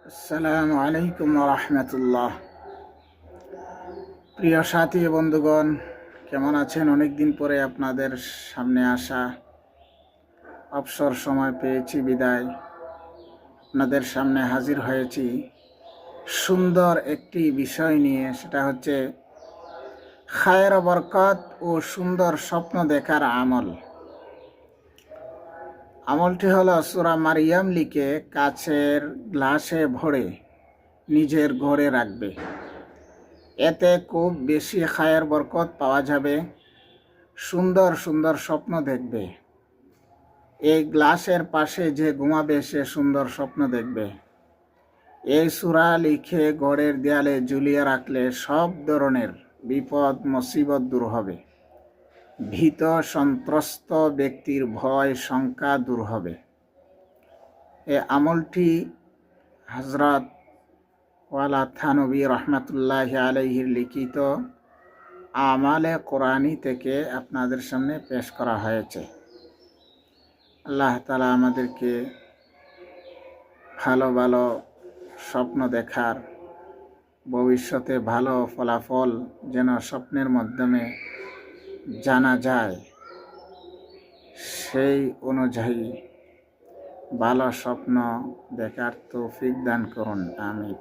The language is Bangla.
আসসালামু আলাইকুম রহমতুল্লাহ। প্রিয় সাথী বন্ধুগণ, কেমন আছেন? অনেক দিন পরে আপনাদের সামনে আসা, অবসর সময় পেয়েছি বিদায় আপনাদের সামনে হাজির হয়েছি সুন্দর একটি বিষয় নিয়ে। সেটা হচ্ছে খায়ের বরকত ও সুন্দর স্বপ্ন দেখার আমল। আমলটি হলো সূরা মারিয়াম লিখে কাচের গ্লাসে ভরে নিজের ঘরে রাখবে। এতে খুব বেশি খায়ের বরকত পাওয়া যাবে, সুন্দর সুন্দর স্বপ্ন দেখবে। এই গ্লাসের পাশে যে ঘুমাবে সে সুন্দর স্বপ্ন দেখবে। এই সূরা লিখে ঘরের দেয়ালে ঝুলিয়ে রাখলে সব ধরনের বিপদ মুসিবত দূর হবে। ভীত সন্ত্রস্ত ব্যক্তির ভয় শঙ্কা দূর হবে। এই আমলটি হযরত ওয়ালা থানবী রহমতুল্লাহ আলাইহির লিখিত আমালে কোরআনী থেকে আপনাদের সামনে পেশ করা হয়েছে। আল্লাহ তাআলা আমাদেরকে ভালো ভালো স্বপ্ন দেখার, ভবিষ্যতে ভালো ফলাফল যেন স্বপ্নের মাধ্যমে জানা যায়, সেই অনুযায়ী ভালো স্বপ্ন দেখার তৌফিক দান করুন। আমিন।